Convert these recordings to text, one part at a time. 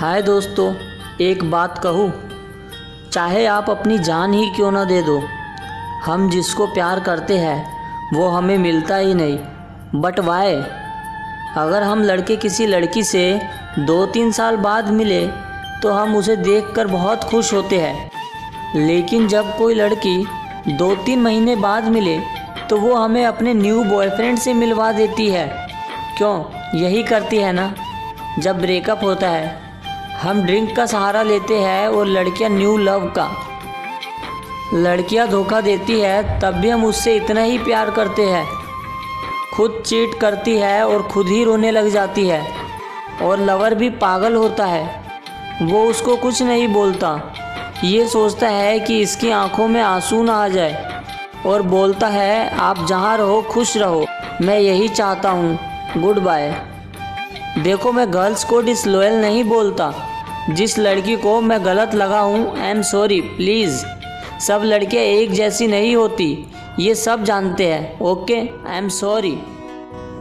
हाय दोस्तों, एक बात कहूँ। चाहे आप अपनी जान ही क्यों ना दे दो, हम जिसको प्यार करते हैं वो हमें मिलता ही नहीं। But why? अगर हम लड़के किसी लड़की से 2-3 साल बाद मिले तो हम उसे देखकर बहुत खुश होते हैं, लेकिन जब कोई लड़की 2-3 महीने बाद मिले तो वो हमें अपने न्यू बॉयफ्रेंड से मिलवा देती है। क्यों? यही करती है ना। जब ब्रेकअप होता है हम ड्रिंक का सहारा लेते हैं और लड़कियां न्यू लव का। लड़कियां धोखा देती है तब भी हम उससे इतना ही प्यार करते हैं। खुद चीट करती है और खुद ही रोने लग जाती है, और लवर भी पागल होता है। वो उसको कुछ नहीं बोलता, ये सोचता है कि इसकी आंखों में आंसू ना आ जाए, और बोलता है आप जहाँ रहो खुश रहो, मैं यही चाहता हूँ, गुड बाय। देखो, मैं गर्ल्स को डिसलॉयल नहीं बोलता। जिस लड़की को मैं गलत लगा हूँ, आई एम सॉरी, प्लीज़। सब लड़कियाँ एक जैसी नहीं होती, ये सब जानते हैं। Okay, I am sorry.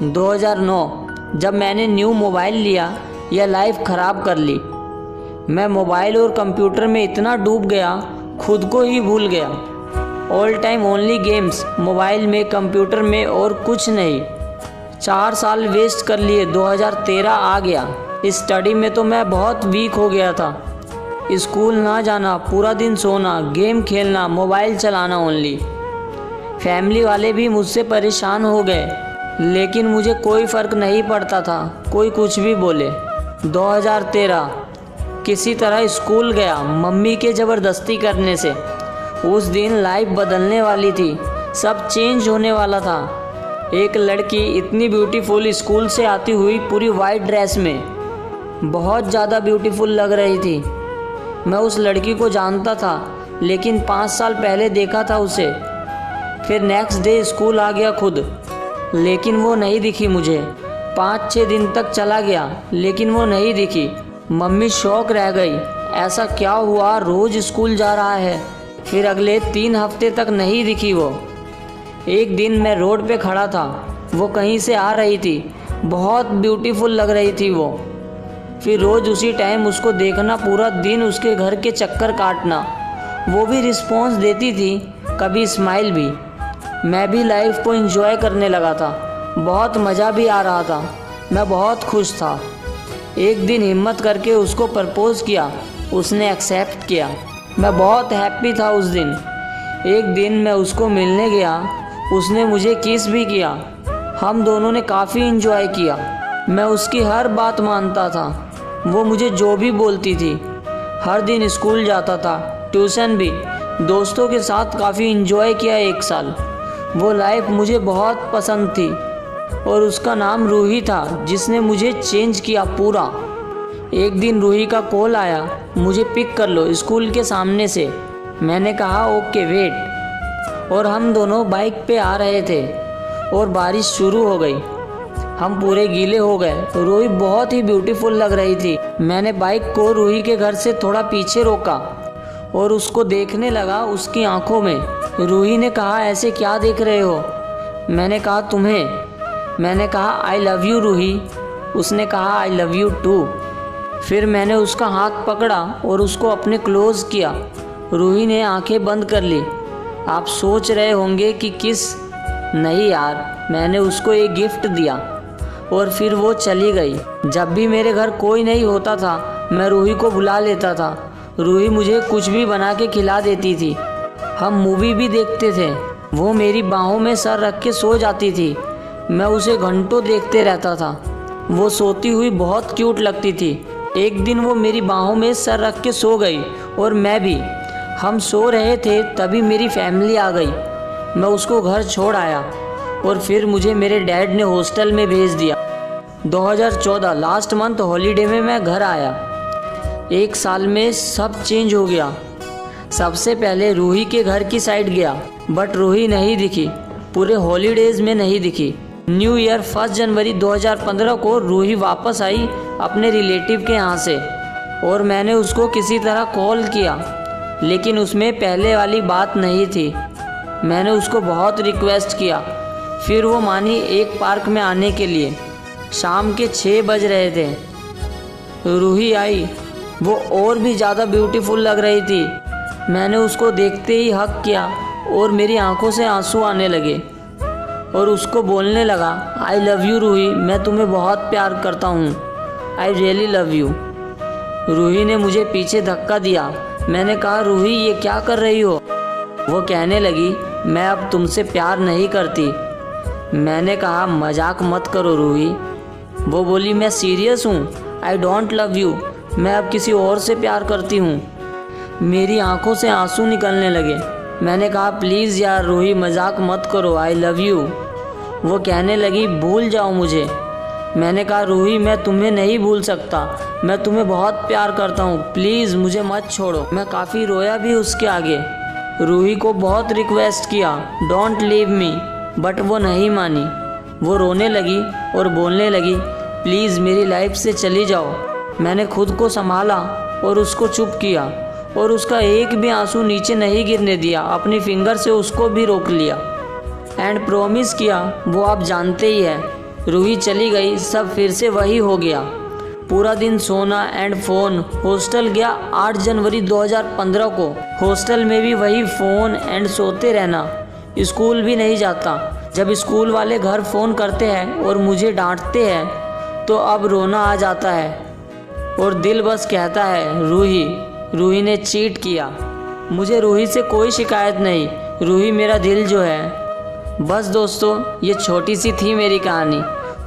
2009 जब मैंने न्यू मोबाइल लिया, यह लाइफ ख़राब कर ली। मैं मोबाइल और कंप्यूटर में इतना डूब गया, खुद को ही भूल गया। All time only games, mobile में, कंप्यूटर में, और कुछ नहीं। 4 साल वेस्ट कर लिए। 2013 आ गया। स्टडी में तो मैं बहुत वीक हो गया था। स्कूल ना जाना, पूरा दिन सोना, गेम खेलना, मोबाइल चलाना ओनली। फैमिली वाले भी मुझसे परेशान हो गए, लेकिन मुझे कोई फ़र्क नहीं पड़ता था, कोई कुछ भी बोले। 2013 किसी तरह स्कूल गया, मम्मी के ज़बरदस्ती करने से। उस दिन लाइफ बदलने वाली थी, सब चेंज होने वाला था। एक लड़की इतनी ब्यूटीफुल स्कूल से आती हुई पूरी वाइट ड्रेस में, बहुत ज़्यादा ब्यूटीफुल लग रही थी। मैं उस लड़की को जानता था, लेकिन 5 साल पहले देखा था उसे। फिर नेक्स्ट डे स्कूल आ गया खुद, लेकिन वो नहीं दिखी मुझे। 5-6 दिन तक चला गया, लेकिन वो नहीं दिखी। मम्मी शॉक रह गई, ऐसा क्या हुआ, रोज़ स्कूल जा रहा है। फिर अगले 3 हफ्ते तक नहीं दिखी वो। एक दिन मैं रोड पे खड़ा था, वो कहीं से आ रही थी, बहुत ब्यूटीफुल लग रही थी वो। फिर रोज़ उसी टाइम उसको देखना, पूरा दिन उसके घर के चक्कर काटना। वो भी रिस्पॉन्स देती थी, कभी स्माइल भी। मैं भी लाइफ को एंजॉय करने लगा था, बहुत मज़ा भी आ रहा था, मैं बहुत खुश था। एक दिन हिम्मत करके उसको प्रपोज़ किया, उसने एक्सेप्ट किया। मैं बहुत हैप्पी था उस दिन। एक दिन मैं उसको मिलने गया, उसने मुझे किस भी किया। हम दोनों ने काफ़ी एंजॉय किया। मैं उसकी हर बात मानता था, वो मुझे जो भी बोलती थी। हर दिन स्कूल जाता था, ट्यूशन भी। दोस्तों के साथ काफ़ी एंजॉय किया 1 साल। वो लाइफ मुझे बहुत पसंद थी, और उसका नाम रूही था, जिसने मुझे चेंज किया पूरा। एक दिन रूही का कॉल आया, मुझे पिक कर लो स्कूल के सामने से। मैंने कहा ओके वेट। और हम दोनों बाइक पे आ रहे थे और बारिश शुरू हो गई। हम पूरे गीले हो गए। रूही बहुत ही ब्यूटीफुल लग रही थी। मैंने बाइक को रूही के घर से थोड़ा पीछे रोका और उसको देखने लगा उसकी आंखों में। रूही ने कहा ऐसे क्या देख रहे हो? मैंने कहा तुम्हें। मैंने कहा आई लव यू रूही। उसने कहा आई लव यू टू। फिर मैंने उसका हाथ पकड़ा और उसको अपने क्लोज किया। रूही ने आंखें बंद कर ली। आप सोच रहे होंगे कि किस? नहीं यार, मैंने उसको एक गिफ्ट दिया और फिर वो चली गई। जब भी मेरे घर कोई नहीं होता था, मैं रूही को बुला लेता था। रूही मुझे कुछ भी बना के खिला देती थी। हम मूवी भी देखते थे। वो मेरी बाहों में सर रख के सो जाती थी। मैं उसे घंटों देखते रहता था। वो सोती हुई बहुत क्यूट लगती थी। एक दिन वो मेरी बाहों में सर रख के सो गई और मैं भी। हम सो रहे थे तभी मेरी फैमिली आ गई। मैं उसको घर छोड़ आया और फिर मुझे मेरे डैड ने हॉस्टल में भेज दिया। 2014 लास्ट मंथ हॉलीडे में मैं घर आया। 1 साल में सब चेंज हो गया। सबसे पहले रूही के घर की साइड गया, बट रूही नहीं दिखी। पूरे हॉलीडेज़ में नहीं दिखी। न्यू ईयर 1 जनवरी 2015 को रूही वापस आई अपने रिलेटिव के यहाँ से, और मैंने उसको किसी तरह कॉल किया, लेकिन उसमें पहले वाली बात नहीं थी। मैंने उसको बहुत रिक्वेस्ट किया, फिर वो मानी एक पार्क में आने के लिए। शाम के 6 बज रहे थे। रूही आई वो और भी ज़्यादा ब्यूटीफुल लग रही थी। मैंने उसको देखते ही हक किया और मेरी आंखों से आंसू आने लगे और उसको बोलने लगा, आई लव यू रूही, मैं तुम्हें बहुत प्यार करता हूँ, I really love you. Roohi ने मुझे पीछे धक्का दिया। मैंने कहा, रूही ये क्या कर रही हो? वो कहने लगी, मैं अब तुमसे प्यार नहीं करती। मैंने कहा, मजाक मत करो रूही। वो बोली, मैं सीरियस हूँ, आई डोंट लव यू, मैं अब किसी और से प्यार करती हूँ। मेरी आंखों से आंसू निकलने लगे। मैंने कहा, प्लीज़ यार रूही, मजाक मत करो, आई लव यू। वो कहने लगी, भूल जाओ मुझे। मैंने कहा, रूही मैं तुम्हें नहीं भूल सकता, मैं तुम्हें बहुत प्यार करता हूँ, प्लीज़ मुझे मत छोड़ो। मैं काफ़ी रोया भी उसके आगे। रूही को बहुत रिक्वेस्ट किया, डोंट लीव मी, बट वो नहीं मानी। वो रोने लगी और बोलने लगी, प्लीज़ मेरी लाइफ से चली जाओ। मैंने खुद को संभाला और उसको चुप किया और उसका एक भी आंसू नीचे नहीं गिरने दिया। अपनी फिंगर से उसको भी रोक लिया एंड प्रॉमिस किया, वो आप जानते ही है। रूही चली गई, सब फिर से वही हो गया। पूरा दिन सोना एंड फ़ोन। हॉस्टल गया 8 जनवरी 2015 को। हॉस्टल में भी वही फ़ोन एंड सोते रहना। स्कूल भी नहीं जाता। जब स्कूल वाले घर फ़ोन करते हैं और मुझे डांटते हैं तो अब रोना आ जाता है और दिल बस कहता है, रूही, रूही ने चीट किया। मुझे रूही से कोई शिकायत नहीं, रूही मेरा दिल जो है। बस दोस्तों, ये छोटी सी थी मेरी कहानी।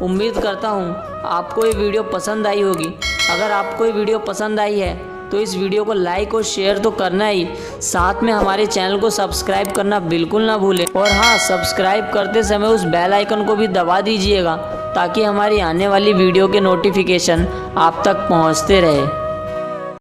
उम्मीद करता हूँ आपको ये वीडियो पसंद आई होगी। अगर आपको ये वीडियो पसंद आई है तो इस वीडियो को लाइक और शेयर तो करना ही, साथ में हमारे चैनल को सब्सक्राइब करना बिल्कुल ना भूलें। और हाँ, सब्सक्राइब करते समय उस बेल आइकन को भी दबा दीजिएगा ताकि हमारी आने वाली वीडियो के नोटिफिकेशन आप तक पहुँचते रहे।